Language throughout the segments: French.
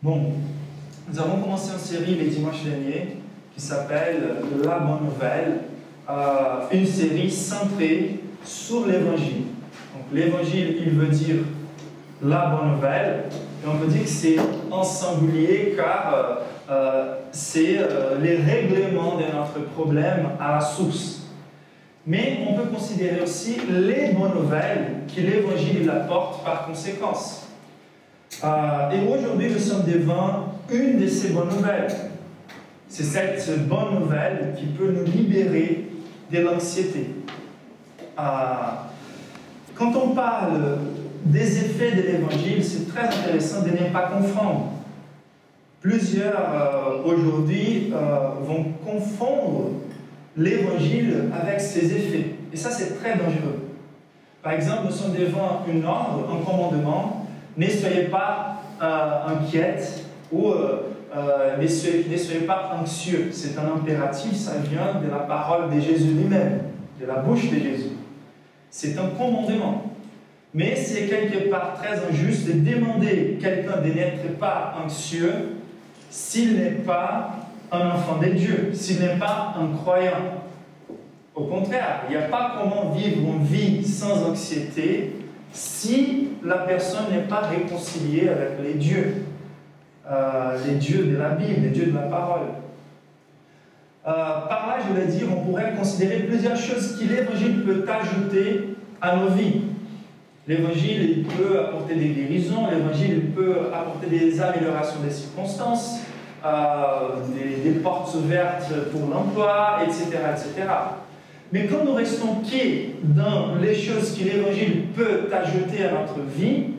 Bon, nous avons commencé une série les dimanches derniers qui s'appelle La Bonne Nouvelle, une série centrée sur l'Évangile. Donc l'Évangile, il veut dire la bonne nouvelle, et on peut dire que c'est en singulier car c'est les règlements de notre problème à la source. Mais on peut considérer aussi les bonnes nouvelles que l'Évangile il apporte par conséquence. Et aujourd'hui, nous sommes devant une de ces bonnes nouvelles. C'est cette bonne nouvelle qui peut nous libérer de l'anxiété. Quand on parle des effets de l'Évangile, c'est très intéressant de ne pas confondre. Plusieurs aujourd'hui vont confondre l'Évangile avec ses effets. Et ça, c'est très dangereux. Par exemple, nous sommes devant un ordre, un commandement. Ne soyez pas inquiètes ou ne soyez pas anxieux. C'est un impératif, ça vient de la parole de Jésus lui-même, de la bouche de Jésus. C'est un commandement. Mais c'est quelque part très injuste de demander quelqu'un de n'être pas anxieux s'il n'est pas un enfant de Dieu, s'il n'est pas un croyant. Au contraire, il n'y a pas comment vivre une vie sans anxiété si la personne n'est pas réconciliée avec les dieux de la Bible, les dieux de la parole. Par là, je voulais dire, on pourrait considérer plusieurs choses que l'Évangile peut ajouter à nos vies. L'Évangile, il peut apporter des guérisons, l'Évangile, il peut apporter des améliorations des circonstances, des portes ouvertes pour l'emploi, etc., etc. Mais quand nous restons pieds dans les choses que l'Évangile peut ajouter à notre vie,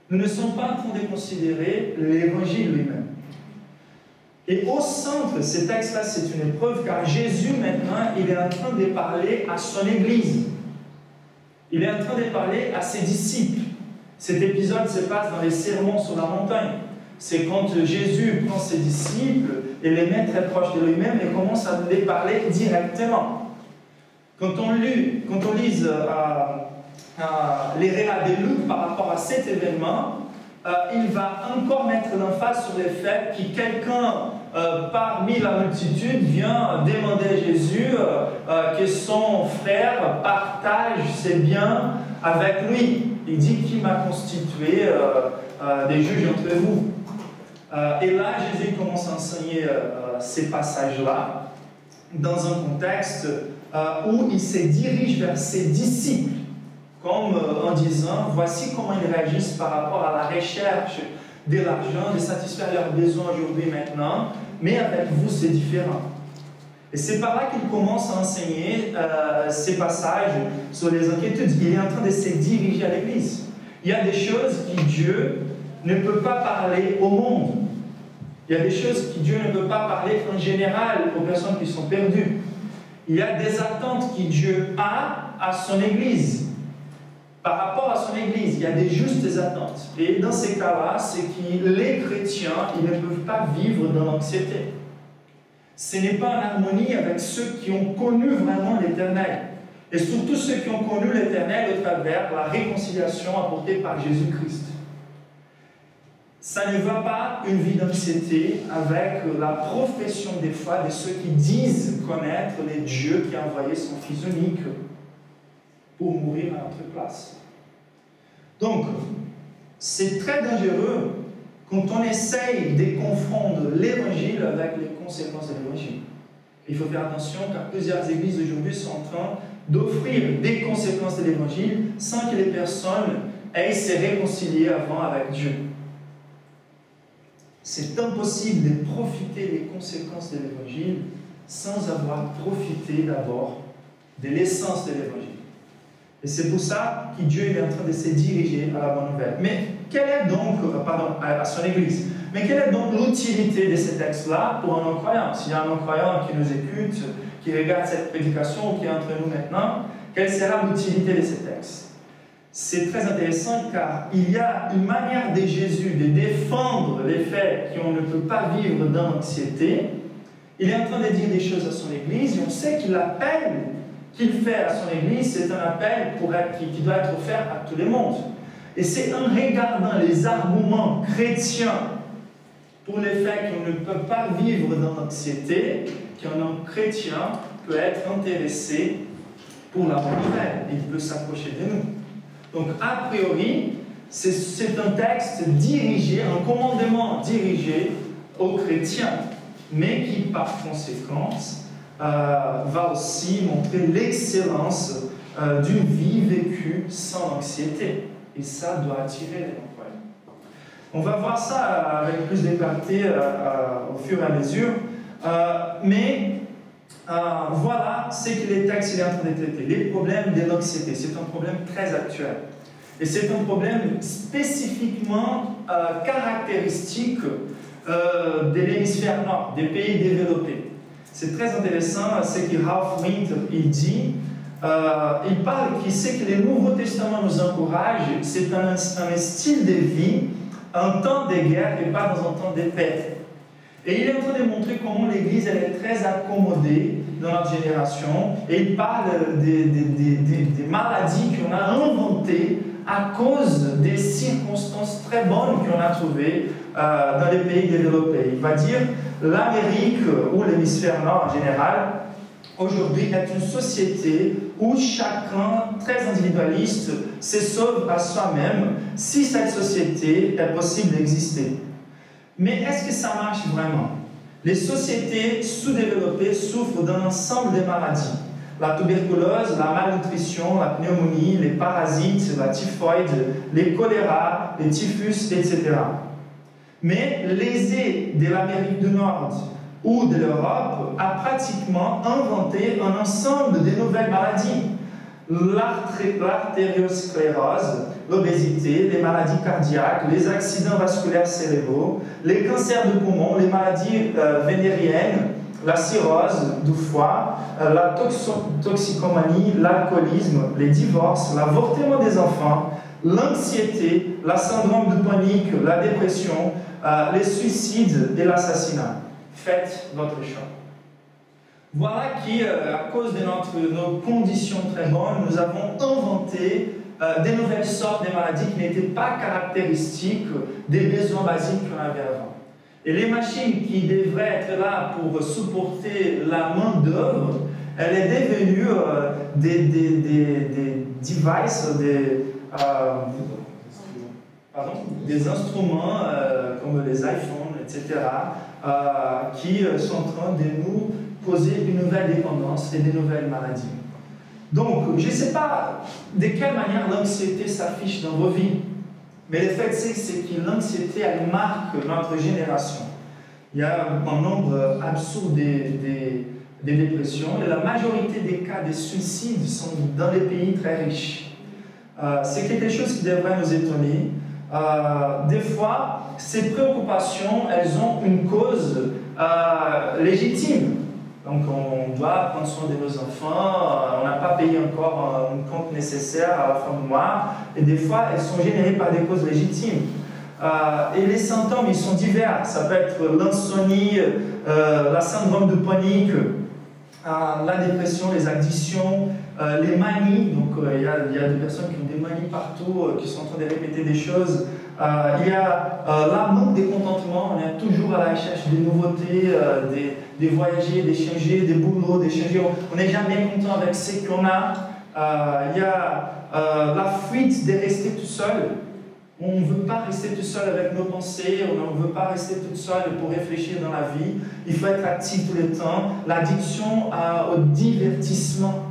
nous ne sommes pas en train de considérer l'Évangile lui-même. Et au centre, ce texte-là, c'est une épreuve, car Jésus, maintenant, il est en train de parler à son Église. Il est en train de parler à ses disciples. Cet épisode se passe dans les sermons sur la montagne. C'est quand Jésus prend ses disciples et les met très proches de lui-même et commence à les parler directement. Quand on lise les relats de Luc par rapport à cet événement, il va encore mettre l'emphase sur le fait que quelqu'un parmi la multitude vient demander à Jésus que son frère partage ses biens avec lui. Il dit qu'il m'a constitué des juges entre vous. Et là, Jésus commence à enseigner ces passages-là dans un contexte où il se dirige vers ses disciples, comme en disant, voici comment ils réagissent par rapport à la recherche de l'argent, de satisfaire leurs besoins aujourd'hui et maintenant, mais avec vous c'est différent. Et c'est par là qu'il commence à enseigner ces passages sur les inquiétudes. Il est en train de se diriger à l'Église. Il y a des choses que Dieu ne peut pas parler au monde. Il y a des choses que Dieu ne peut pas parler en général aux personnes qui sont perdues. Il y a des attentes que Dieu a à son Église. Par rapport à son Église, il y a des justes attentes. Et dans ces cas-là, c'est que les chrétiens, ils ne peuvent pas vivre dans l'anxiété. Ce n'est pas en harmonie avec ceux qui ont connu vraiment l'Éternel. Et surtout ceux qui ont connu l'Éternel au travers la réconciliation apportée par Jésus-Christ. Ça ne va pas une vie d'anxiété avec la profession des fois de ceux qui disent connaître les dieux qui a envoyé son Fils unique pour mourir à notre place. Donc, c'est très dangereux quand on essaye de confondre l'Évangile avec les conséquences de l'Évangile. Il faut faire attention car plusieurs églises aujourd'hui sont en train d'offrir des conséquences de l'Évangile sans que les personnes aient se réconcilier avant avec Dieu. C'est impossible de profiter des conséquences de l'Évangile sans avoir profité d'abord de l'essence de l'Évangile. Et c'est pour ça que Dieu est en train de se diriger à la bonne nouvelle. Mais quelle est donc, à son Église, mais quelle est donc l'utilité de ces textes-là pour un non-croyant? S'il y a un non-croyant qui nous écoute, qui regarde cette prédication ou qui est entre nous maintenant, quelle sera l'utilité de ces textes? C'est très intéressant car il y a une manière de Jésus de défendre les faits qu'on ne peut pas vivre dans l'anxiété. Il est en train de dire des choses à son Église et on sait qu'il l'appelle qu'il fait à son Église, c'est un appel qui doit être offert à tout le monde. Et c'est en regardant les arguments chrétiens pour le fait qu'on ne peut pas vivre dans l'anxiété, qu'un homme chrétien peut être intéressé pour la bonne nouvelle. Il peut s'approcher de nous. Donc, a priori, c'est un texte dirigé, un commandement dirigé aux chrétiens, mais qui, par conséquence, va aussi montrer l'excellence d'une vie vécue sans anxiété. Et ça doit attirer les employés. On va voir ça avec plus de clarté au fur et à mesure. Voilà ce que les textes sont en train de traiter. Les problèmes de l'anxiété, c'est un problème très actuel. Et c'est un problème spécifiquement caractéristique de l'hémisphère nord, des pays développés. C'est très intéressant ce que Ralph Winter il dit. Il parle que ce que le Nouveau Testament nous encourage, c'est un style de vie en temps de guerre et pas dans un temps de paix. Et il est en train de montrer comment l'Église elle est très accommodée dans notre génération. Et il parle des maladies qu'on a inventées à cause des circonstances très bonnes qu'on a trouvées dans les pays développés. Il va dire l'Amérique ou l'hémisphère nord en général, aujourd'hui, est une société où chacun, très individualiste, se sauve à soi-même si cette société est possible d'exister. Mais est-ce que ça marche vraiment? Les sociétés sous-développées souffrent d'un ensemble de maladies. La tuberculose, la malnutrition, la pneumonie, les parasites, la typhoïde, les choléra, les typhus, etc. Mais l'AISE de l'Amérique du Nord ou de l'Europe a pratiquement inventé un ensemble de nouvelles maladies. L'artériosclérose, l'obésité, les maladies cardiaques, les accidents vasculaires cérébraux, les cancers de poumon, les maladies vénériennes, la cirrhose du foie, la toxicomanie, l'alcoolisme, les divorces, l'avortement des enfants, l'anxiété, la syndrome de panique, la dépression, les suicides et l'assassinat. Faites votre choix. Voilà qu'à cause de nos conditions très bonnes, nous avons inventé des nouvelles sortes de maladies qui n'étaient pas caractéristiques des besoins basiques qu'on avait avant. Et les machines qui devraient être là pour supporter la main-d'œuvre, elle est devenue des devices, des instruments comme les iPhones, etc., qui sont en train de nous poser une nouvelle dépendance et de nouvelles maladies. Donc, je ne sais pas de quelle manière l'anxiété s'affiche dans vos vies, mais le fait c'est que l'anxiété, elle marque notre génération. Il y a un nombre absurde de dépressions et la majorité des cas de suicides sont dans les pays très riches. C'est quelque chose qui devrait nous étonner. Des fois, ces préoccupations, elles ont une cause légitime. Donc, on doit prendre soin de nos enfants, on n'a pas payé encore un compte nécessaire à la fin du mois, et des fois, elles sont générées par des causes légitimes. Et les symptômes, ils sont divers. Ça peut être l'insomnie, la syndrome de panique, la dépression, les addictions, les manies. Donc, il y a des personnes qui ont des manies partout, qui sont en train de répéter des choses. Il y a la manque des contentements. On est toujours à la recherche des nouveautés, des voyager, d'échanger, des boulots, d'échanger. On n'est jamais content avec ce qu'on a. Il y a la fuite de rester tout seul. On ne veut pas rester tout seul avec nos pensées, on ne veut pas rester tout seul pour réfléchir dans la vie. Il faut être actif tout le temps. L'addiction au divertissement.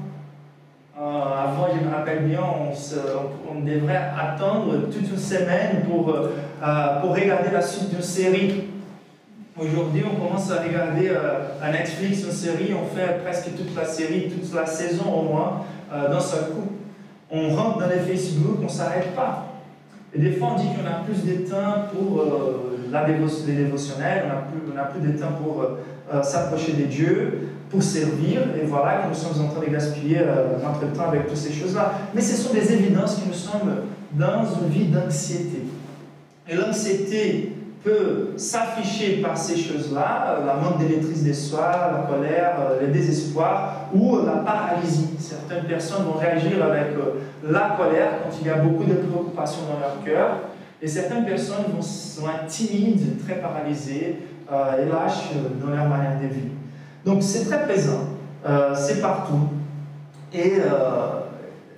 Avant, je me rappelle bien, on devrait attendre toute une semaine pour regarder la suite d'une série. Aujourd'hui, on commence à regarder à Netflix une série, on fait presque toute la série, toute la saison au moins, d'un seul coup. On rentre dans les Facebook, on ne s'arrête pas. Et des fois, on dit qu'on a plus de temps pour les dévotionnels, on n'a plus de temps pour s'approcher de Dieu, pour servir, et voilà que nous sommes en train de gaspiller notre temps avec toutes ces choses-là. Mais ce sont des évidences que nous sommes dans une vie d'anxiété. Et l'anxiété peut s'afficher par ces choses-là, la manque de maîtrise de soi, la colère, le désespoir ou la paralysie. Certaines personnes vont réagir avec la colère quand il y a beaucoup de préoccupations dans leur cœur, Et certaines personnes sont timides, très paralysées et lâches dans leur manière de vivre. Donc c'est très présent, c'est partout. Et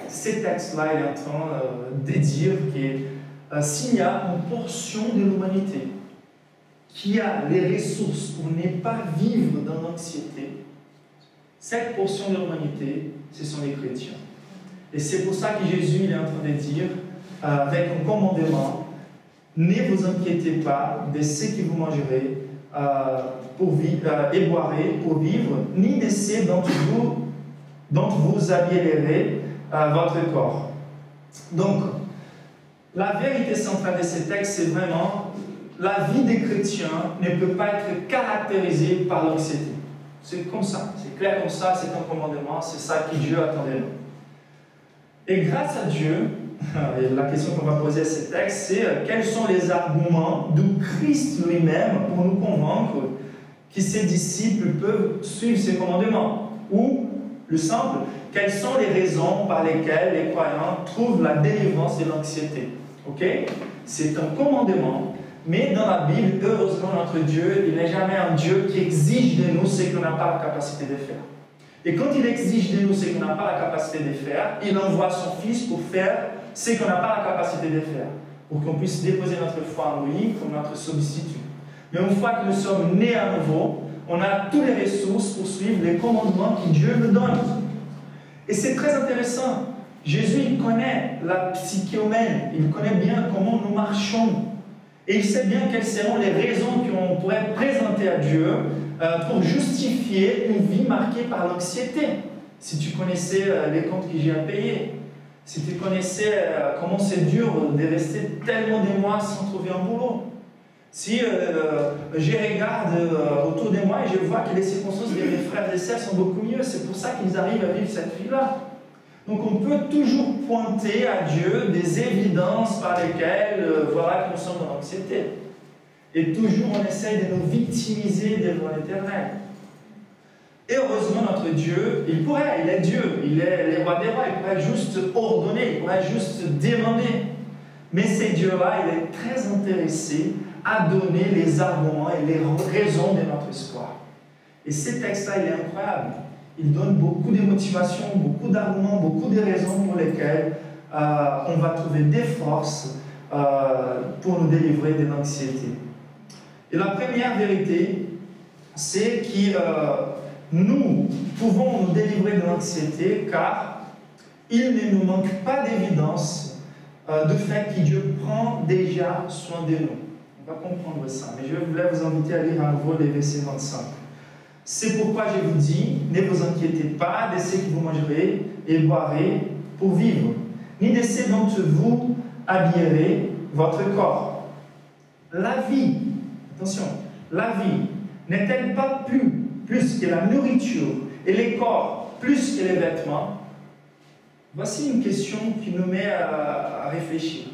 ces textes-là, il est en train de dire que s'il y a une portion de l'humanité qui a les ressources pour ne pas vivre dans l'anxiété, cette portion de l'humanité, ce sont les chrétiens. Et c'est pour ça que Jésus il est en train de dire, avec un commandement, ne vous inquiétez pas de ce que vous mangerez et boirez pour vivre, ni de ce dont vous habillerez votre corps. Donc, la vérité centrale de ces textes, c'est vraiment la vie des chrétiens ne peut pas être caractérisée par l'anxiété. C'est comme ça, c'est clair comme ça, c'est un commandement, c'est ça que Dieu attendait de nous. Et grâce à Dieu, la question qu'on va poser à ces textes, c'est quels sont les arguments de Christ lui-même pour nous convaincre que ses disciples peuvent suivre ses commandements? Ou, le simple, quelles sont les raisons par lesquelles les croyants trouvent la délivrance de l'anxiété? Ok? C'est un commandement, mais dans la Bible, heureusement, notre Dieu, il n'est jamais un Dieu qui exige de nous ce qu'on n'a pas la capacité de faire. Et quand il exige de nous ce qu'on n'a pas la capacité de faire, il envoie son Fils pour faire ce qu'on n'a pas la capacité de faire, pour qu'on puisse déposer notre foi en lui comme notre substitut. Mais une fois que nous sommes nés à nouveau, on a toutes les ressources pour suivre les commandements que Dieu nous donne. Et c'est très intéressant. Jésus, il connaît la psyché humaine, il connaît bien comment nous marchons. Et il sait bien quelles seront les raisons qu'on pourrait présenter à Dieu pour justifier une vie marquée par l'anxiété. Si tu connaissais les comptes que j'ai à payer, si tu connaissais comment c'est dur de rester tellement de mois sans trouver un boulot, si je regarde autour de moi et je vois que les circonstances de mes frères et sœurs sont beaucoup mieux, c'est pour ça qu'ils arrivent à vivre cette vie-là. Donc on peut toujours pointer à Dieu des évidences par lesquelles voilà que nous sommes dans l'anxiété. Et toujours on essaye de nous victimiser devant l'Éternel. Et heureusement notre Dieu, il est Dieu, il est le roi des rois, il pourrait juste ordonner, il pourrait juste demander. Mais ce Dieu-là, il est très intéressé à donner les arguments et les raisons de notre espoir. Et ce texte-là, il est incroyable. Il donne beaucoup de motivations, beaucoup d'arguments, beaucoup de raisons pour lesquelles on va trouver des forces pour nous délivrer de l'anxiété. Et la première vérité, c'est que nous pouvons nous délivrer de l'anxiété car il ne nous manque pas d'évidence du fait que Dieu prend déjà soin de nous. On va comprendre ça, mais je voulais vous inviter à lire à nouveau les versets 25. C'est pourquoi je vous dis, ne vous inquiétez pas de ce que vous mangerez et boirez pour vivre, ni de ce dont vous habillerez votre corps. La vie, attention, la vie n'est-elle pas plus que la nourriture et les corps plus que les vêtements? Voici une question qui nous met à réfléchir.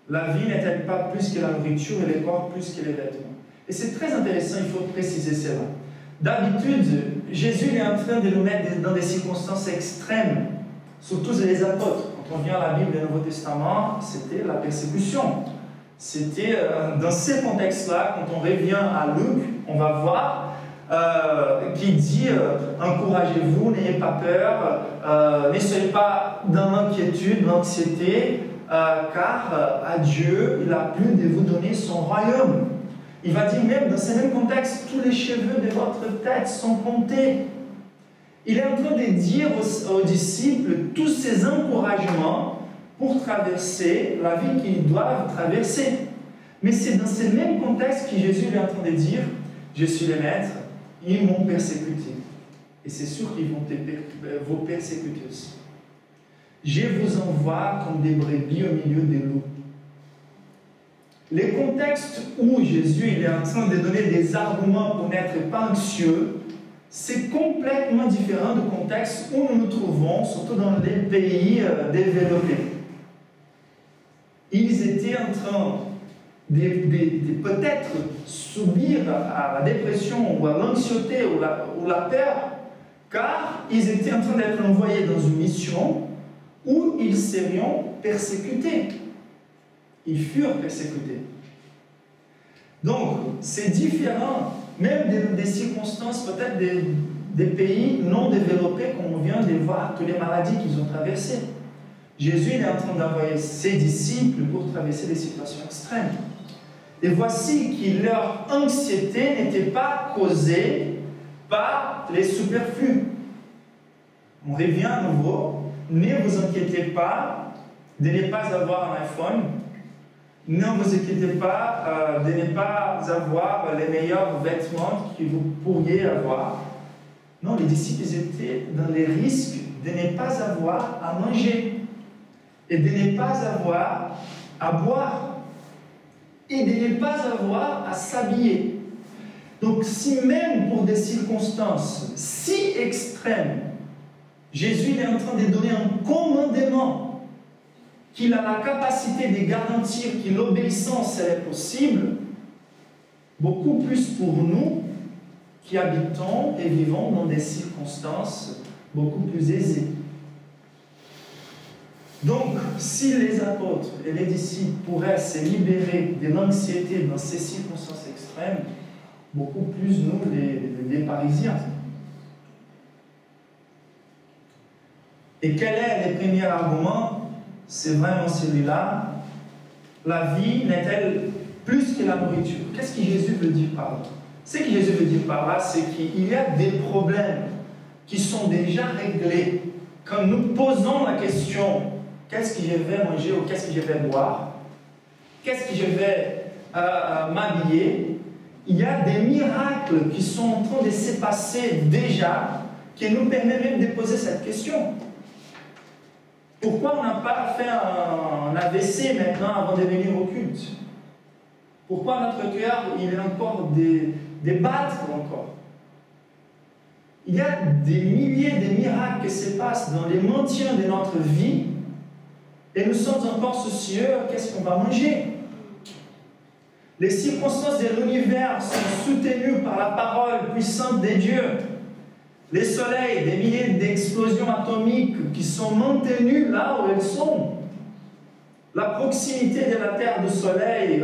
La vie n'est-elle pas plus que la nourriture et les corps plus que les vêtements? Et c'est très intéressant, il faut préciser cela. D'habitude, Jésus est en train de nous mettre dans des circonstances extrêmes, surtout les apôtres. Quand on vient à la Bible du Nouveau Testament, c'était la persécution. C'était dans ces contextes-là, quand on revient à Luc, on va voir qui dit encouragez-vous, n'ayez pas peur, ne soyez pas dans l'inquiétude, l'anxiété, car à Dieu, il a plu de vous donner son royaume. Il va dire même dans ce même contexte, tous les cheveux de votre tête sont comptés. Il est en train de dire aux disciples tous ces encouragements pour traverser la vie qu'ils doivent traverser. Mais c'est dans ce même contexte que Jésus est en train de dire, je suis le maître, ils m'ont persécuté. Et c'est sûr qu'ils vont vous persécuter aussi. Je vous envoie comme des brebis au milieu des loups. Les contextes où Jésus il est en train de donner des arguments pour n'être pas anxieux, c'est complètement différent du contexte où nous nous trouvons, surtout dans les pays développés. Ils étaient en train de peut-être subir à la dépression ou à l'anxiété ou la peur, car ils étaient en train d'être envoyés dans une mission où ils serions persécutés. Ils furent persécutés. Donc, c'est différent, même des circonstances, peut-être des pays non développés, comme on vient de voir, toutes les maladies qu'ils ont traversées. Jésus est en train d'envoyer ses disciples pour traverser des situations extrêmes. Et voici que leur anxiété n'était pas causée par les superflus. On revient à nouveau, ne vous inquiétez pas de ne pas avoir un iPhone, ne vous inquiétez pas de ne pas avoir les meilleurs vêtements que vous pourriez avoir. Non, les disciples étaient dans les risques de ne pas avoir à manger et de ne pas avoir à boire et de ne pas avoir à s'habiller. Donc, si même pour des circonstances si extrêmes, Jésus est en train de donner un commandement qu'il a la capacité de garantir que l'obéissance est possible, beaucoup plus pour nous qui habitons et vivons dans des circonstances beaucoup plus aisées. Donc, si les apôtres et les disciples pourraient se libérer de l'anxiété dans ces circonstances extrêmes, beaucoup plus nous, les Parisiens. Et quel est le premier argument? C'est vraiment celui-là. La vie n'est-elle plus que la nourriture? Qu'est-ce que Jésus veut dire par là? Ce que Jésus veut dire par là, c'est qu'il y a des problèmes qui sont déjà réglés. Quand nous posons la question, qu'est-ce que je vais manger ou qu'est-ce que je vais boire? Qu'est-ce que je vais m'habiller? Il y a des miracles qui sont en train de se passer déjà, qui nous permettent même de poser cette question. Pourquoi on n'a pas fait un AVC maintenant avant de venir au culte? Pourquoi notre cœur, il est encore des battre encore? Il y a des milliers de miracles qui se passent dans les maintiens de notre vie et nous sommes encore soucieux, qu'est-ce qu'on va manger? Les circonstances de l'univers sont soutenues par la parole puissante de Dieu. Les soleils, des milliers d'explosions atomiques qui sont maintenues là où elles sont. La proximité de la Terre du Soleil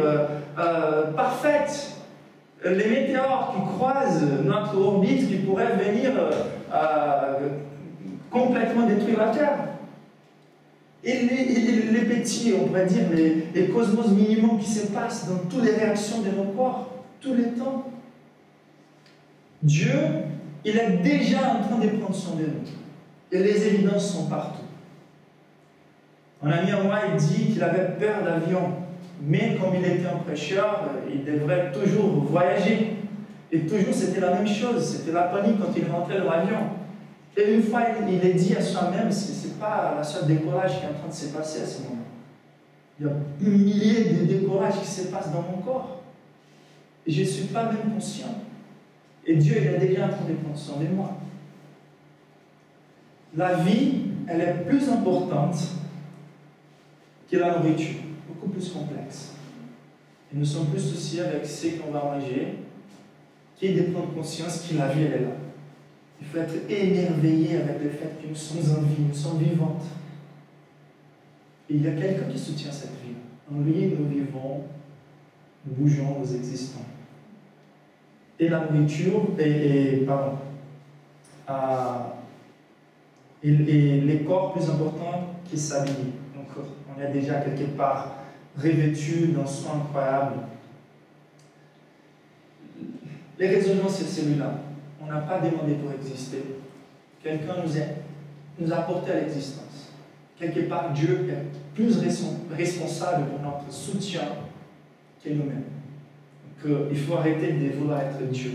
parfaite. Les météores qui croisent notre orbite qui pourraient venir complètement détruire la Terre. Et les petits, on pourrait dire, les cosmos minimums qui se passent dans toutes les réactions de nos corps, tous les temps. Dieu, il est déjà en train de prendre soin de nous. Et les évidences sont partout. Un ami à moi, il dit qu'il avait peur d'avion. Mais comme il était un prêcheur, il devrait toujours voyager. Et toujours, c'était la même chose. C'était la panique quand il rentrait dans l'avion. Et une fois, il est dit à soi-même, ce n'est pas la seule décollage qui est en train de se passer à ce moment. Il y a milliers de décollages qui se passent dans mon corps. Et je ne suis pas même conscient. Et Dieu, il est déjà en train de prendre soin de moi. La vie, elle est plus importante que la nourriture. Beaucoup plus complexe. Et nous sommes plus souciés avec ce qu'on va manger, qui est de prendre conscience que la vie, elle est là. Il faut être émerveillé avec le fait que nous sommes en vie, nous sommes vivantes. Et il y a quelqu'un qui soutient cette vie. En lui, nous vivons, nous bougeons, nous existons. Et la nourriture, et les corps plus importants qui s'habillent. Donc, on est déjà quelque part revêtu d'un soin incroyable. Les raisonnements, c'est celui-là. On n'a pas demandé pour exister. Quelqu'un nous a porté à l'existence. Quelque part, Dieu est plus responsable pour notre soutien que nous-mêmes. Il faut arrêter de vouloir être Dieu.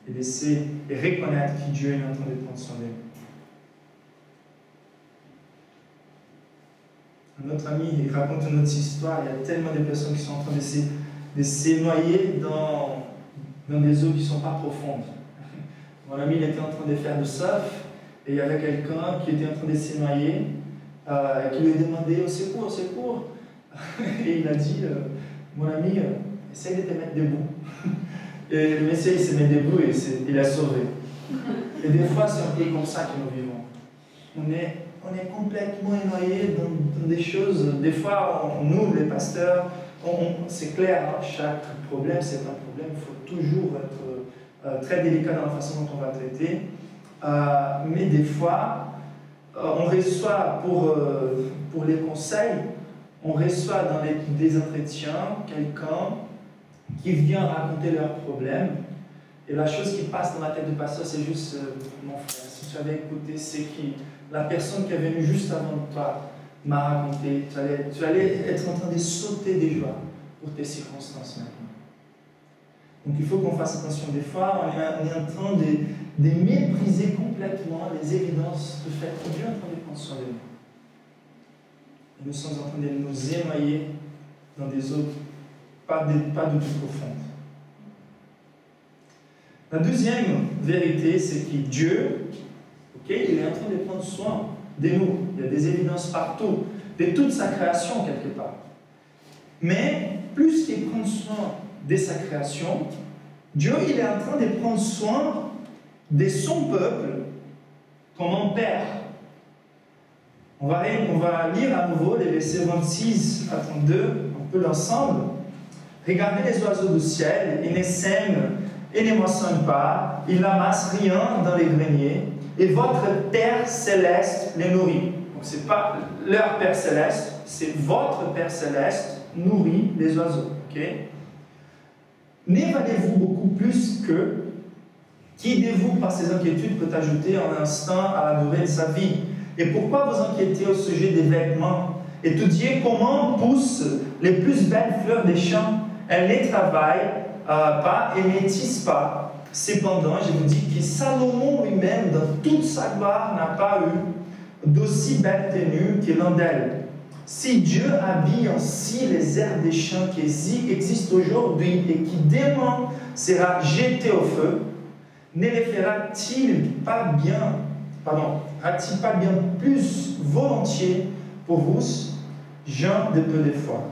Et laisser et reconnaître que Dieu est en train de prendre soin de nous. Un autre ami, il raconte une autre histoire. Il y a tellement de personnes qui sont en train de se noyer dans des eaux qui ne sont pas profondes. Mon ami, il était en train de faire du surf et il y avait quelqu'un qui était en train de se noyer qui lui a demandé au secours, au secours. Et il a dit, mon ami, essaye de te mettre debout. Et le monsieur, il se met debout et il est sauvé. Et des fois, c'est un peu comme ça que nous vivons. On est on est complètement noyé dans des choses. Des fois, nous, les pasteurs, c'est clair, hein, chaque problème, c'est un problème. Il faut toujours être très délicat dans la façon dont on va traiter. Mais des fois, on reçoit pour les conseils, on reçoit dans des entretiens quelqu'un qui vient raconter leurs problèmes. Et la chose qui passe dans la tête du pasteur, c'est juste, mon frère, si tu avais écouté, c'est qui la personne qui est venue juste avant toi m'a raconté, tu allais être en train de sauter des joies pour tes circonstances maintenant. Donc il faut qu'on fasse attention. Des fois, on est en train de mépriser complètement les évidences du fait que Dieu est en train de prendre soin de nous. Et nous sommes en train de nous énoyer dans des eaux pas du tout profondes. La deuxième vérité, c'est que Dieu, il est en train de prendre soin de nous. Il y a des évidences partout, de toute sa création quelque part. Mais plus qu'il prend soin de sa création, Dieu il est en train de prendre soin de son peuple comme un père. On va lire à nouveau les versets 26 à 32, un peu l'ensemble. Regardez les oiseaux du ciel, ils ne sèment et ne moissonnent pas, ils n'amassent rien dans les greniers, et votre Père céleste les nourrit. Donc ce n'est pas leur Père céleste, c'est votre Père céleste nourrit les oiseaux. Okay? Ne valez-vous beaucoup plus que qui de vous, par ses inquiétudes, peut ajouter un instant à la durée de sa vie? Et pourquoi vous inquiétez au sujet des vêtements? Étudiez comment poussent les plus belles fleurs des champs. Elles ne travaillent pas et ne tissent pas. Cependant, je vous dis que Salomon lui-même, dans toute sa gloire, n'a pas eu d'aussi belle tenue que l'un d'elles. Si Dieu habille ainsi les herbes des champs qui existent aujourd'hui et qui demain sera jeté au feu, ne les fera-t-il pas bien plus volontiers pour vous, gens de peu de foi?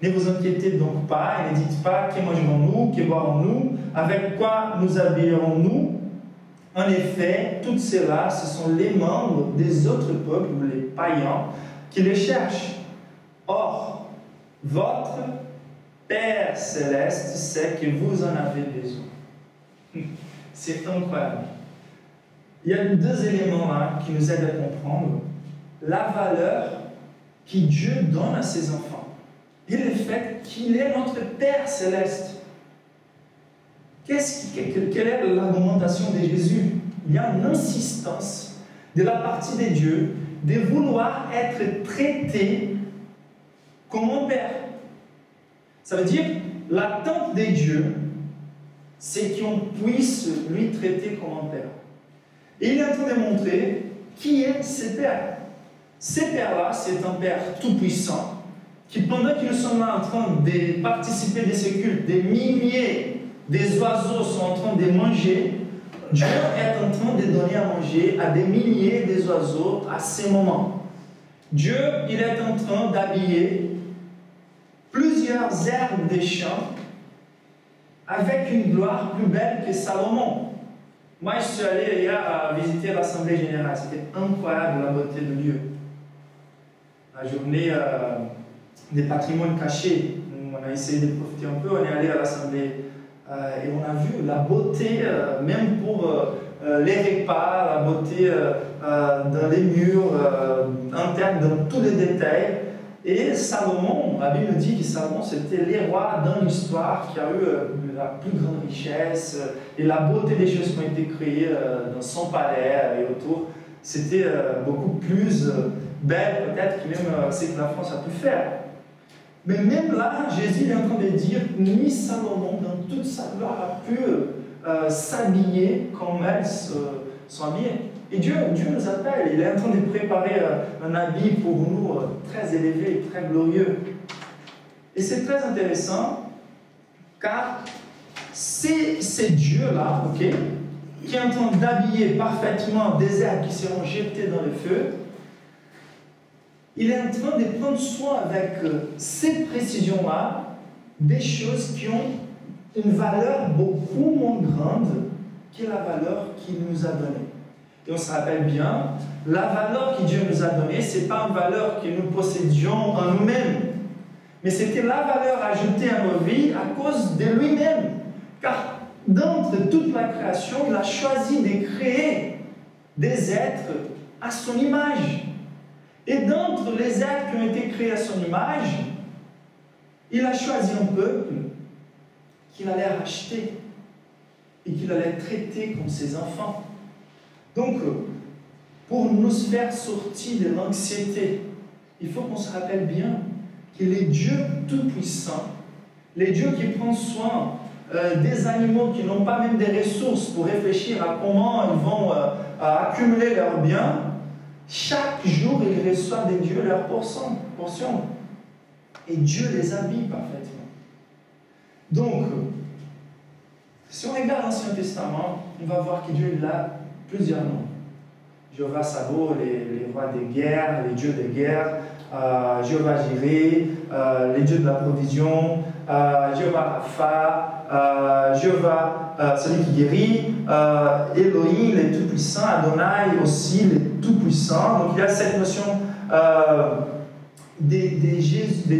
Ne vous inquiétez donc pas et ne dites pas que mangerons-nous, que boirons-nous, avec quoi nous habillerons-nous. En effet, tout cela, ce sont les membres des autres peuples, ou les païens, qui les cherchent. Or, votre Père céleste sait que vous en avez besoin. C'est incroyable. Il y a deux éléments là qui nous aident à comprendre la valeur que Dieu donne à ses enfants et le fait qu'il est notre Père céleste. Quelle est l'argumentation de Jésus? Il y a une insistance de la partie de Dieu de vouloir être traité comme un Père. Ça veut dire, l'attente de Dieu, c'est qu'on puisse lui traiter comme un Père. Et il est en train de montrer qui est ce Père. Ce Père-là, c'est un Père tout-puissant, qui pendant qu'ils sont là en train de participer de ce culte, des milliers des oiseaux sont en train de manger, Dieu est en train de donner à manger à des milliers des oiseaux à ces moments. Dieu, il est en train d'habiller plusieurs herbes des champs avec une gloire plus belle que Salomon. Moi, je suis allé hier visiter l'Assemblée Générale. C'était incroyable la beauté de Dieu. La journée des patrimoines cachés. On a essayé de profiter un peu. On est allé à l'Assemblée et on a vu la beauté, même pour les repas, la beauté dans les murs internes, dans tous les détails. Et Salomon, la Bible nous dit que Salomon, c'était le roi dans l'histoire qui a eu la plus grande richesse et la beauté des choses qui ont été créées dans son palais et autour. C'était beaucoup plus belle peut-être que même ce que la France a pu faire. Mais même là, Jésus est en train de dire, ni Salomon, dans toute sa gloire, a pu s'habiller comme elles sont habillées. Et Dieu nous appelle, il est en train de préparer un habit pour nous très élevé, très glorieux. Et c'est très intéressant, car c'est Dieu-là, qui est en train d'habiller parfaitement des herbes qui seront jetées dans le feu. Il est en train de prendre soin avec cette précision-là des choses qui ont une valeur beaucoup moins grande que la valeur qu'il nous a donnée. Et on se rappelle bien, la valeur que Dieu nous a donnée, ce n'est pas une valeur que nous possédions en nous-mêmes, mais c'était la valeur ajoutée à nos vies à cause de lui-même. Car d'entre toute la création, il a choisi de créer des êtres à son image. Et d'entre les êtres qui ont été créés à son image, il a choisi un peuple qu'il allait racheter et qu'il allait traiter comme ses enfants. Donc, pour nous faire sortir de l'anxiété, il faut qu'on se rappelle bien qu'il est Dieu tout-puissant, les dieux qui prend soin des animaux qui n'ont pas même des ressources pour réfléchir à comment ils vont accumuler leurs biens. Chaque jour, ils reçoivent des dieux leur portion. Et Dieu les habille parfaitement. Donc, si on regarde l'Ancien Testament, on va voir que Dieu a plusieurs noms. Jéhovah Sabaoth, les rois des guerres, les dieux des guerres, Jéhovah Jireh, les dieux de la provision, Jéhovah Rapha, Jéhovah, celui qui guérit, Elohim, les tout-puissants, Adonai aussi, les tout-puissants. Donc il y a cette notion des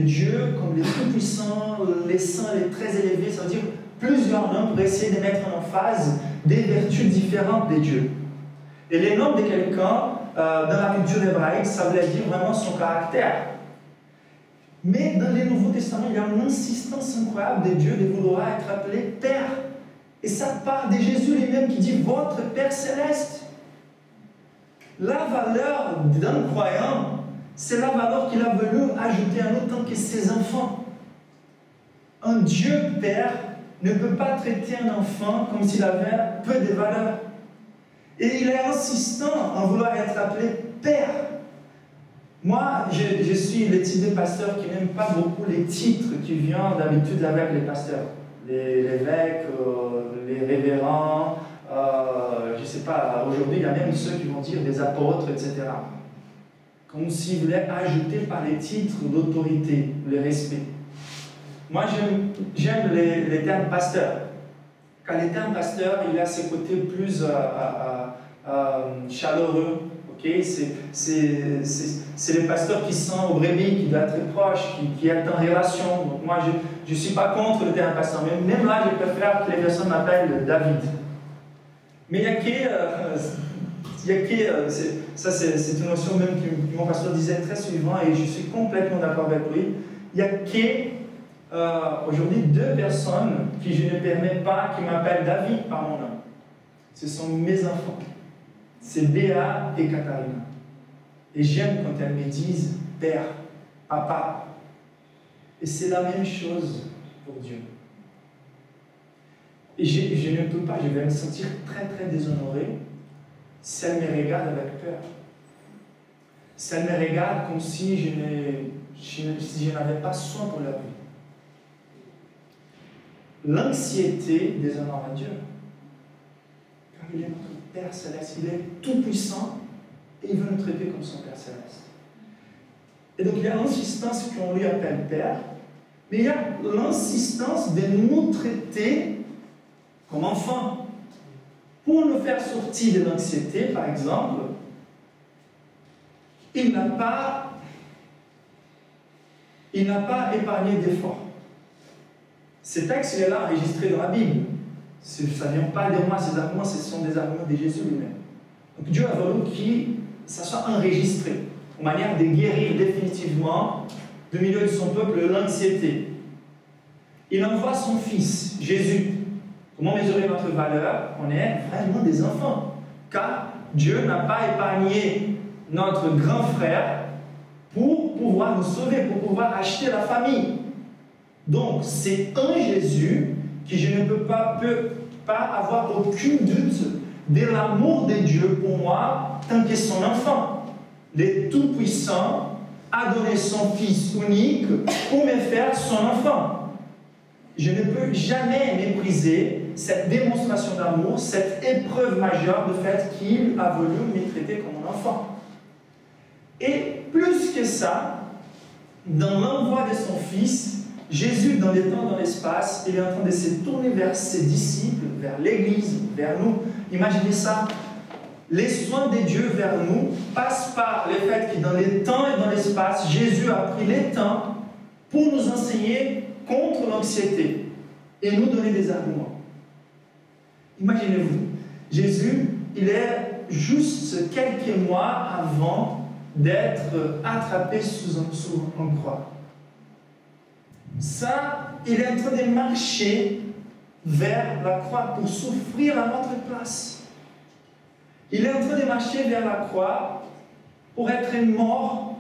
dieux comme les tout-puissants, les saints, les très élevés, ça veut dire plusieurs noms pour essayer de mettre en phase des vertus différentes des dieux. Et les noms de quelqu'un, dans la culture hébraïque, ça voulait dire vraiment son caractère. Mais dans les Nouveaux Testaments, il y a une insistance incroyable des dieux de vouloir être appelé Père. Et ça part de Jésus lui-même qui dit « Votre Père Céleste ». La valeur d'un croyant, c'est la valeur qu'il a voulu ajouter à nous tant que ses enfants. Un Dieu Père ne peut pas traiter un enfant comme s'il avait peu de valeur. Et il est insistant en vouloir être appelé Père. Moi, je suis le type de pasteur qui n'aime pas beaucoup les titres qui viennent d'habitude avec les pasteurs. Les évêques, les révérends, je ne sais pas, aujourd'hui il y a même ceux qui vont dire des apôtres, etc. Comme s'ils voulaient ajouter par les titres l'autorité, le respect. Moi, j'aime les termes pasteur. Car les termes pasteur, il a ses côtés plus chaleureux. Okay? C'est les pasteurs qui sont au brebis, qui doivent être proches, qui sont en relation. Donc moi, je ne suis pas contre le terme pasteur. Mais même là, je préfère que les personnes m'appellent David. Mais il y a ça c'est une notion même que mon pasteur disait très souvent, et je suis complètement d'accord avec lui. Il y a aujourd'hui 2 personnes qui je ne permets pas qui m'appellent David par mon nom. Ce sont mes enfants. C'est Béa et Katharina. Et j'aime quand elles me disent Père, Papa. Et c'est la même chose pour Dieu. Et je ne peux pas, je vais me sentir très très déshonoré si elle me regarde avec peur. Si elle me regarde comme si je n'avais pas soin pour leur vie. L'anxiété déshonore à Dieu. Car il est notre Père Céleste, il est tout puissant et il veut nous traiter comme son Père Céleste. Et donc il y a l'insistance qu'on lui appelle Père, mais il y a l'insistance de nous traiter comme enfants. Pour nous faire sortir de l'anxiété, par exemple, il n'a pas épargné d'efforts. Ce texte, il est là, enregistré dans la Bible. Ça ne vient pas de moi, ces arguments, ce sont des arguments de Jésus lui-même. Donc Dieu a voulu que ça soit enregistré, en manière de guérir définitivement, du milieu de son peuple, l'anxiété. Il envoie son Fils, Jésus. Comment mesurer notre valeur? On est vraiment des enfants. Car Dieu n'a pas épargné notre grand frère pour pouvoir nous sauver, pour pouvoir acheter la famille. Donc, c'est un Jésus qui je ne peux pas avoir aucun doute de l'amour de Dieu pour moi tant que son enfant. Le Tout-Puissant a donné son Fils unique pour me faire son enfant. Je ne peux jamais mépriser cette démonstration d'amour, cette épreuve majeure de fait qu'il a voulu me traiter comme un enfant. Et plus que ça, dans l'envoi de son Fils, Jésus, dans les temps, dans l'espace, il est en train de se tourner vers ses disciples, vers l'Église, vers nous. Imaginez ça. les soins de Dieu vers nous passent par le fait que dans les temps et dans l'espace, Jésus a pris les temps pour nous enseigner contre l'anxiété et nous donner des arguments. Imaginez-vous, Jésus, il est juste quelques mois avant d'être attrapé sous un croix. Ça, il est en train de marcher vers la croix pour souffrir à notre place. Il est en train de marcher vers la croix pour être mort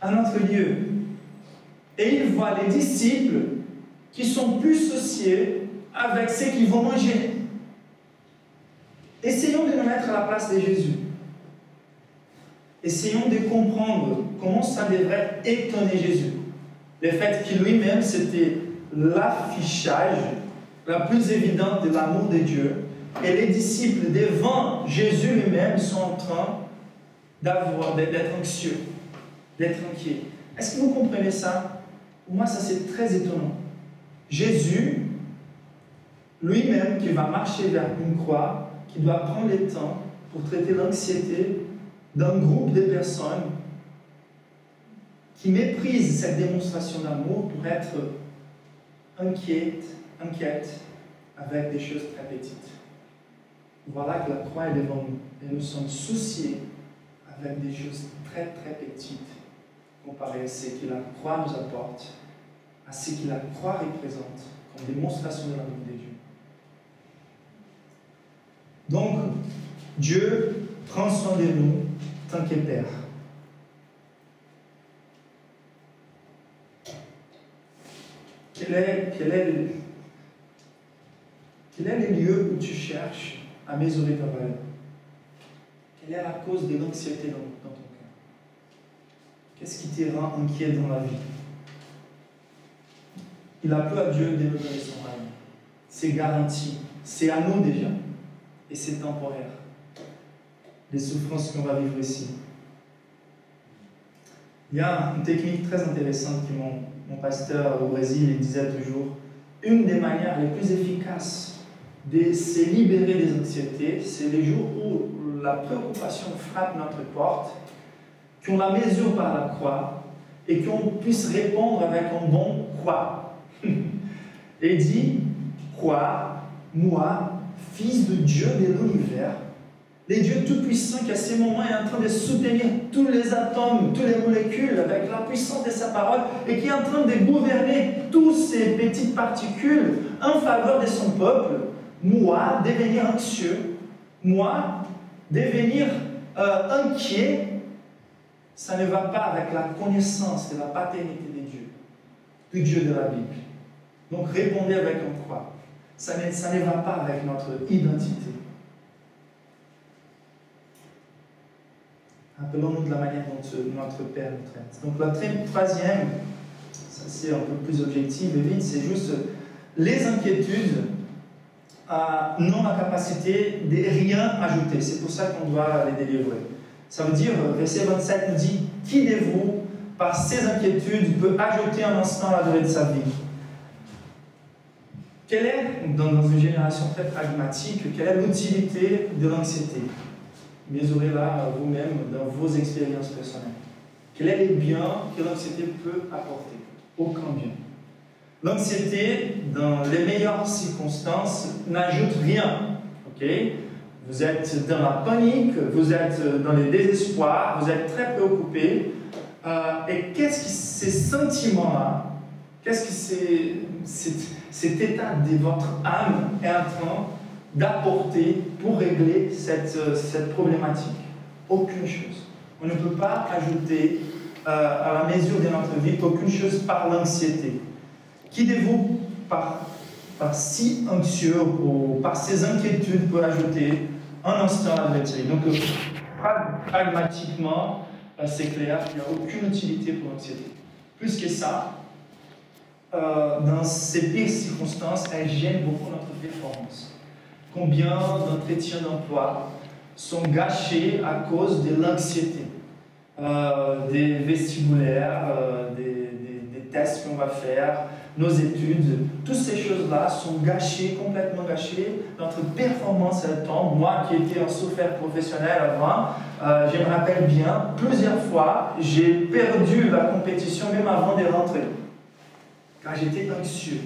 à notre lieu. Et il voit les disciples qui sont plus soucieux avec ce qu'ils vont manger. Essayons de nous mettre à la place de Jésus. Essayons de comprendre comment ça devrait étonner Jésus. Le fait que lui-même, c'était l'affichage la plus évidente de l'amour de Dieu. Et les disciples, devant Jésus lui-même, sont en train d'être anxieux, d'être inquiets. Est-ce que vous comprenez ça? Pour moi, ça c'est très étonnant. Jésus, lui-même, qui va marcher vers une croix, qui doit prendre le temps pour traiter l'anxiété d'un groupe de personnes qui méprisent cette démonstration d'amour pour être inquiètes avec des choses très petites. Voilà que la croix est devant nous et nous sommes souciés avec des choses très très petites comparées à ce que la croix nous apporte, à ce que la croix représente comme démonstration de l'amour de Dieu. Donc, Dieu prend soin de nous tant que Père. Quel est le lieu où tu cherches à mesurer ta valeur? Quelle est la cause de l'anxiété dans ton cœur? Qu'est-ce qui te rend inquiet dans la vie? Il a plu à Dieu de nous donner son règne. C'est garanti. C'est à nous déjà. Et c'est temporaire. Les souffrances qu'on va vivre ici. Il y a une technique très intéressante que mon pasteur au Brésil il disait toujours. Une des manières les plus efficaces de se libérer des anxiétés, c'est les jours où la préoccupation frappe notre porte, qu'on la mesure par la croix et qu'on puisse répondre avec un bon « quoi ». Et dit « Quoi, moi, fils de Dieu de l'univers, le Dieu Tout-Puissant qui à ce moment est en train de soutenir tous les atomes, toutes les molécules avec la puissance de sa parole et qui est en train de gouverner toutes ces petites particules en faveur de son peuple, moi, devenir anxieux, moi, devenir inquiet, ça ne va pas avec la connaissance de la paternité de Dieu, du Dieu de la Bible. Donc répondez avec un quoi. Ça ne va pas avec notre identité. Rappelons-nous de la manière dont notre Père nous traite. Donc la troisième, ça c'est un peu plus objectif et vite, c'est juste les inquiétudes n'ont la capacité de rien ajouter. C'est pour ça qu'on doit les délivrer. Ça veut dire, verset 27 nous dit, qui de vous, par ses inquiétudes, peut ajouter un instant à la durée de sa vie? Quelle est, dans une génération très pragmatique, quelle est l'utilité de l'anxiété? Mesurez-la vous-même dans vos expériences personnelles. Quel est le bien que l'anxiété peut apporter? Aucun bien. L'anxiété, dans les meilleures circonstances, n'ajoute rien. Okay? Vous êtes dans la panique, vous êtes dans le désespoir, vous êtes très préoccupé. Et qu'est-ce que ces sentiments-là, qu'est-ce que cet état de votre âme est en train d'apporter pour régler cette problématique? Aucune chose. On ne peut pas ajouter à la mesure de notre vie aucune chose par l'anxiété. Qui de vous, par si anxieux ou par ces inquiétudes, peut ajouter un instant à la vie? Donc, pragmatiquement, c'est clair qu'il n'y a aucune utilité pour l'anxiété. Plus que ça, dans ces pires circonstances, elle gêne beaucoup notre performance. Combien d'entretiens d'emploi sont gâchés à cause de l'anxiété, des vestibulaires, des tests qu'on va faire, nos études, toutes ces choses-là sont gâchées, complètement gâchées. Notre performance, elle tombe. Moi qui étais en souffert professionnel avant, je me rappelle bien, plusieurs fois, j'ai perdu la compétition même avant de rentrer, car j'étais anxieux.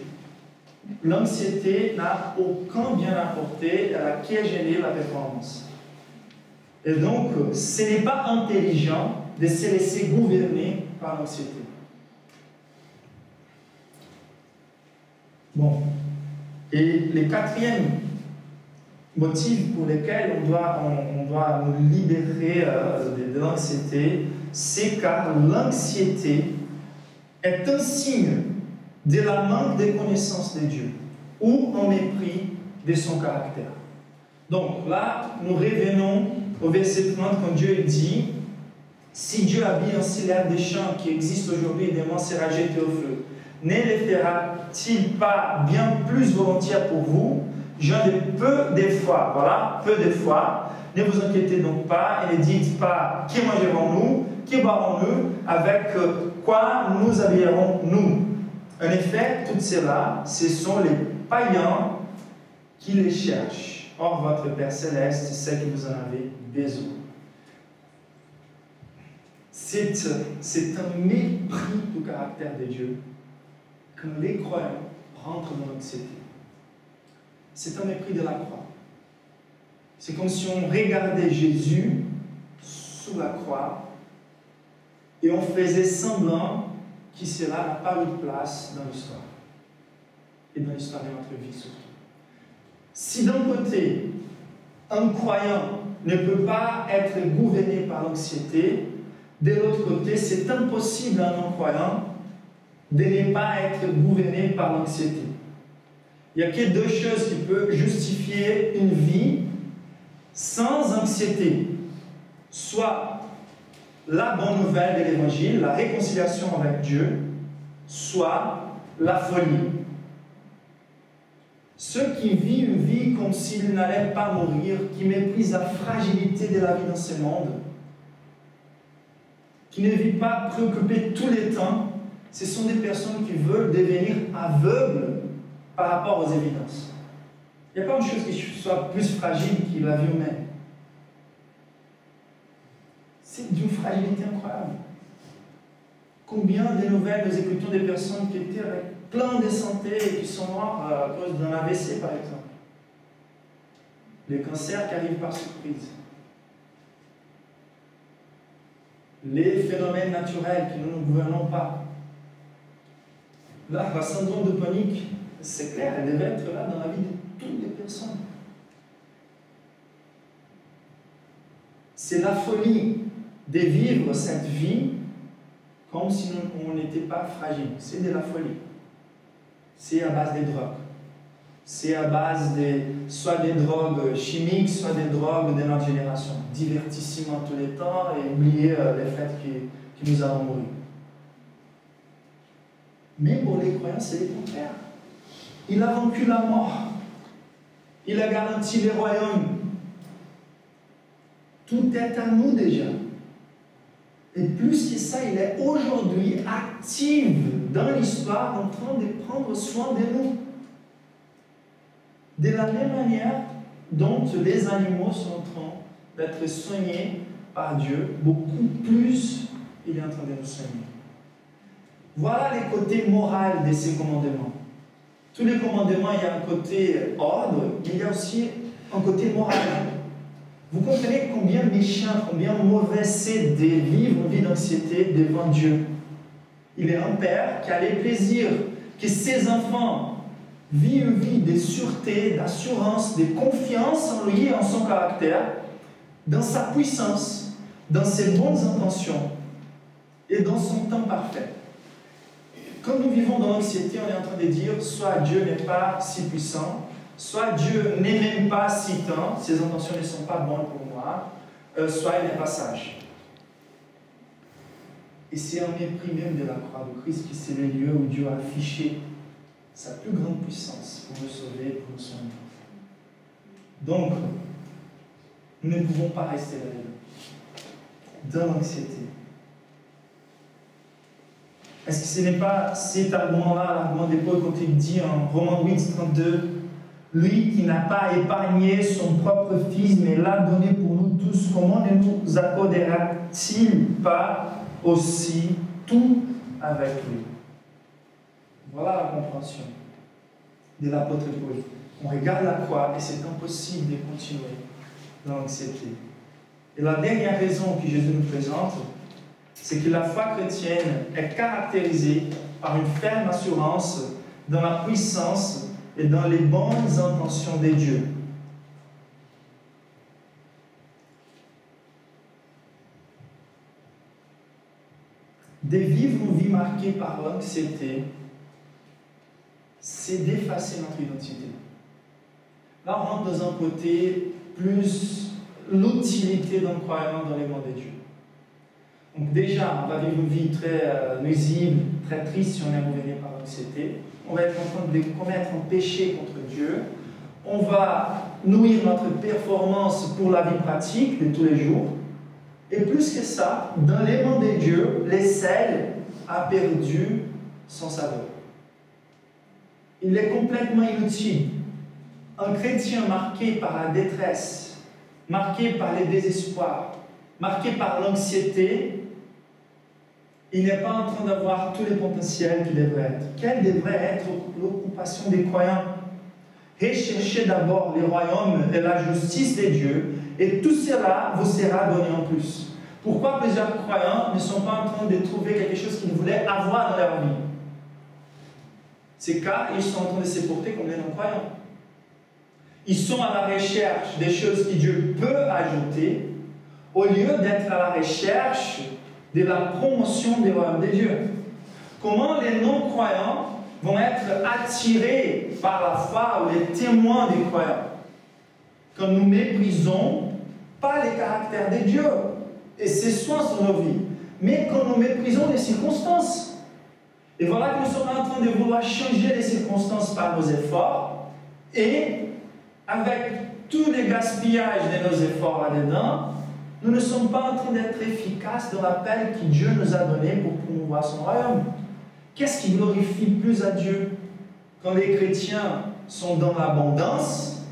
L'anxiété n'a aucun bien apporté, elle a piégé la performance. Et donc, ce n'est pas intelligent de se laisser gouverner par l'anxiété. Bon. Et le quatrième motif pour lequel on doit nous libérer de l'anxiété, c'est car l'anxiété est un signe de la manque de connaissance de Dieu ou un mépris de son caractère. Donc là, nous revenons au verset 30 quand Dieu dit « Si Dieu habille ainsi l'herbe des champs qui existe aujourd'hui et demain sera jeté au feu, ne les fera-t-il pas bien plus volontiers pour vous, gens de peu de foi ?» Voilà, peu de foi. Ne vous inquiétez donc pas et ne dites pas « Qui mangerons-nous? Qui boirons-nous? Avec quoi nous habillerons-nous » En effet, tout cela, ce sont les païens qui les cherchent. Or, votre Père Céleste sait que vous en avez besoin. C'est un mépris du caractère de Dieu quand les croyants rentrent dans l'anxiété. C'est un mépris de la croix. C'est comme si on regardait Jésus sous la croix et on faisait semblant que cela n'a pas eu de place dans l'histoire. Et dans l'histoire de notre vie surtout. Si d'un côté, un croyant ne peut pas être gouverné par l'anxiété, de l'autre côté, c'est impossible à un non-croyant de ne pas être gouverné par l'anxiété. Il n'y a que deux choses qui peuvent justifier une vie sans anxiété. Soit la bonne nouvelle de l'Évangile, la réconciliation avec Dieu, soit la folie. Ceux qui vivent une vie comme s'ils n'allaient pas mourir, qui méprisent la fragilité de la vie dans ce monde, qui ne vivent pas préoccupés tous les temps, ce sont des personnes qui veulent devenir aveugles par rapport aux évidences. Il n'y a pas une chose qui soit plus fragile que la vie humaine. C'est d'une fragilité incroyable. Combien de nouvelles nous écoutons des personnes qui étaient avec plein de santé et qui sont mortes à cause d'un AVC par exemple. Les cancers qui arrivent par surprise. Les phénomènes naturels que nous ne gouvernons pas. Là, le syndrome de panique, c'est clair, elle devait être là dans la vie de toutes les personnes. C'est la folie de vivre cette vie comme si on n'était pas fragile. C'est de la folie. C'est à base des drogues. C'est à base soit des drogues chimiques, soit des drogues de notre génération. Divertissement tous les temps et oublier le fait que nous allons mourir. Mais pour les croyants, c'est le contraire. Il a vaincu la mort. Il a garanti les royaumes. Tout est à nous déjà. Et plus que ça, il est aujourd'hui actif dans l'histoire en train de prendre soin de nous. De la même manière dont les animaux sont en train d'être soignés par Dieu, beaucoup plus il est en train de nous soigner. Voilà les côtés moraux de ces commandements. Tous les commandements, il y a un côté ordre, mais il y a aussi un côté moral. Vous comprenez combien méchant, combien mauvais c'est de vivre une vie d'anxiété devant Dieu. Il est un père qui a le plaisir que ses enfants vivent une vie de sûreté, d'assurance, de confiance en lui et en son caractère, dans sa puissance, dans ses bonnes intentions et dans son temps parfait. Comme nous vivons dans l'anxiété, on est en train de dire soit Dieu n'est pas si puissant, soit Dieu n'est même pas si tant, ses intentions ne sont pas bonnes pour moi, soit il n'est pas sage. Et c'est un mépris même de la croix de Christ qui c'est le lieu où Dieu a affiché sa plus grande puissance pour nous sauver, pour nous soigner. Donc, nous ne pouvons pas rester là dans l'anxiété. Est-ce que ce n'est pas cet argument-là, l'argument de Paul, quand il dit en Romains 8, 32, lui qui n'a pas épargné son propre fils, mais l'a donné pour nous tous, comment ne nous accordera-t-il pas aussi tout avec lui? Voilà la compréhension de l'apôtre Paul. On regarde la croix et c'est impossible de continuer dans l'anxiété. Et la dernière raison que Jésus nous présente, c'est que la foi chrétienne est caractérisée par une ferme assurance dans la puissance et dans les bonnes intentions de Dieu. De vivre une vie marquée par l'anxiété, c'est d'effacer notre identité. Là, on rentre dans un côté plus l'utilité d'un croyant dans les mains de Dieu. Donc déjà, on va vivre une vie très nuisible, très triste si on est gouverné par l'anxiété. On va être en train de commettre un péché contre Dieu. On va nourrir notre performance pour la vie pratique de tous les jours. Et plus que ça, dans les mains de Dieu, le sel a perdu son saveur. Il est complètement inutile. Un chrétien marqué par la détresse, marqué par les désespoirs, marqué par l'anxiété, il n'est pas en train d'avoir tous les potentiels qu'il devrait être. Quelle devrait être l'occupation des croyants? Recherchez d'abord le royaume et la justice de Dieu, et tout cela vous sera donné en plus. Pourquoi plusieurs croyants ne sont pas en train de trouver quelque chose qu'ils voulaient avoir dans leur vie? C'est car ils sont en train de se porter comme des non-croyants. Ils sont à la recherche des choses que Dieu peut ajouter, au lieu d'être à la recherche de la promotion du royaume de Dieu. Comment les non-croyants vont être attirés par la foi ou les témoins des croyants? Quand nous méprisons pas les caractères de Dieu et ses soins sur nos vies, mais quand nous méprisons les circonstances. Et voilà que nous sommes en train de vouloir changer les circonstances par nos efforts, et avec tous les gaspillages de nos efforts là-dedans, nous ne sommes pas en train d'être efficaces dans l'appel que Dieu nous a donné pour promouvoir son royaume. Qu'est-ce qui glorifie plus à Dieu? Quand les chrétiens sont dans l'abondance,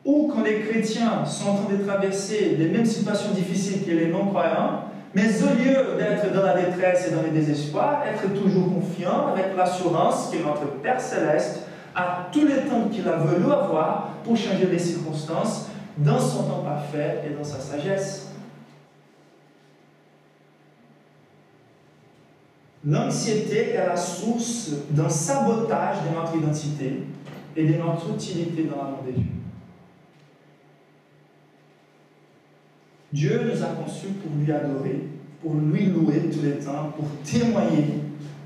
ou quand les chrétiens sont en train de traverser les mêmes situations difficiles que les non-croyants, mais au lieu d'être dans la détresse et dans le désespoir, être toujours confiant avec l'assurance que notre Père Céleste a tout le temps qu'il a voulu avoir pour changer les circonstances dans son temps parfait et dans sa sagesse. L'anxiété est la source d'un sabotage de notre identité et de notre utilité dans l'amour de Dieu. Dieu nous a conçus pour lui adorer, pour lui louer tous les temps, pour témoigner,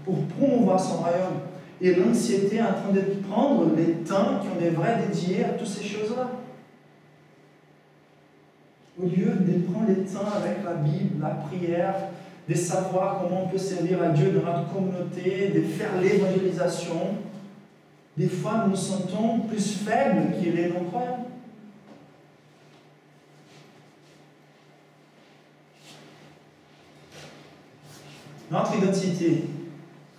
pour promouvoir son royaume. Et l'anxiété est en train de prendre les temps qu'on devrait dédier à toutes ces choses-là. Au lieu de prendre les temps avec la Bible, la prière, de savoir comment on peut servir à Dieu dans notre communauté, de faire l'évangélisation, des fois nous nous sentons plus faibles que les non-croyants. Notre identité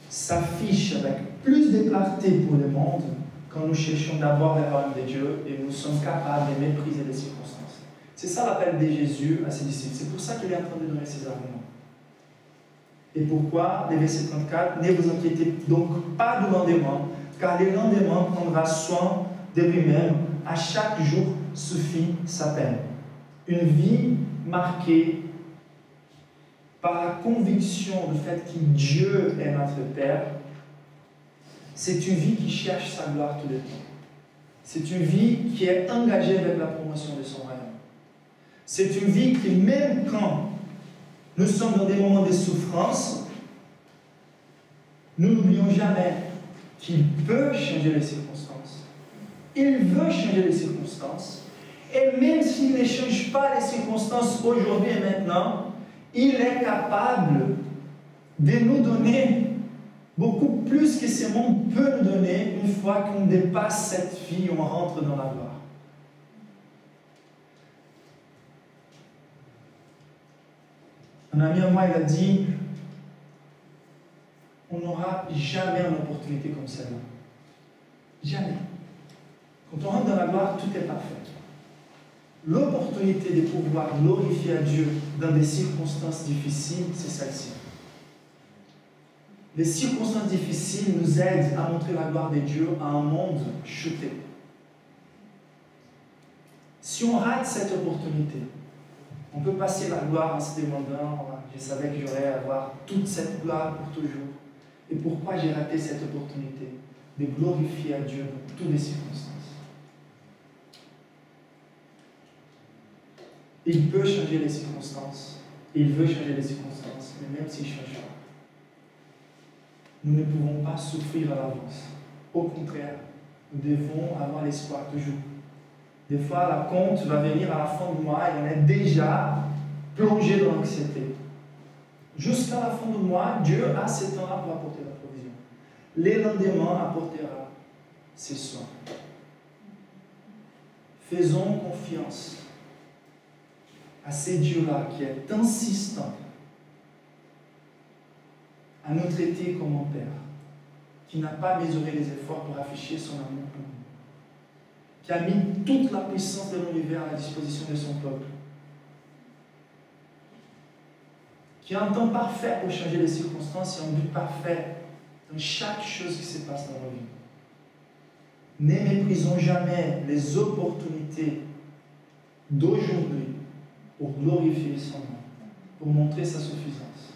s'affiche avec plus de clarté pour le monde quand nous cherchons d'abord le royaume de Dieu et nous sommes capables de mépriser les circonstances. C'est ça l'appel de Jésus à ses disciples. C'est pour ça qu'il est en train de donner ses arguments. Et pourquoi, le verset 34, ne vous inquiétez donc pas du lendemain, car le lendemain prendra soin de lui-même. À chaque jour suffit sa peine. Une vie marquée par la conviction du fait que Dieu est notre Père, c'est une vie qui cherche sa gloire tous les temps. C'est une vie qui est engagée avec la promotion de son royaume. C'est une vie qui, même quand nous sommes dans des moments de souffrance, nous n'oublions jamais qu'il peut changer les circonstances. Il veut changer les circonstances. Et même s'il ne change pas les circonstances aujourd'hui et maintenant, il est capable de nous donner beaucoup plus que ce monde peut nous donner une fois qu'on dépasse cette vie, on rentre dans la gloire. Un ami à moi, il a dit, jamais une opportunité comme celle-là. Jamais. Quand on rentre dans la gloire, tout est parfait. L'opportunité de pouvoir glorifier à Dieu dans des circonstances difficiles, c'est celle-ci. Les circonstances difficiles nous aident à montrer la gloire de Dieu à un monde chuté. Si on rate cette opportunité, on peut passer la gloire en se demandant, je savais que j'aurais à avoir toute cette gloire pour toujours. Et pourquoi j'ai raté cette opportunité de glorifier à Dieu dans toutes les circonstances? Il peut changer les circonstances. Il veut changer les circonstances, mais même s'il ne change pas, nous ne pouvons pas souffrir à l'avance. Au contraire, nous devons avoir l'espoir toujours. Des fois, la compte va venir à la fin du mois et on est déjà plongé dans l'anxiété. Jusqu'à la fin du mois, Dieu a ce temps-là pour apporter la provision. Les lendemains apportera ses soins. Faisons confiance à ce Dieu-là qui est insistant à nous traiter comme un Père, qui n'a pas mesuré les efforts pour afficher son amour pour nous, qui a mis toute la puissance de l'univers à la disposition de son peuple, qui a un temps parfait pour changer les circonstances et un but parfait dans chaque chose qui se passe dans nos vies. Ne méprisons jamais les opportunités d'aujourd'hui pour glorifier son nom, pour montrer sa suffisance.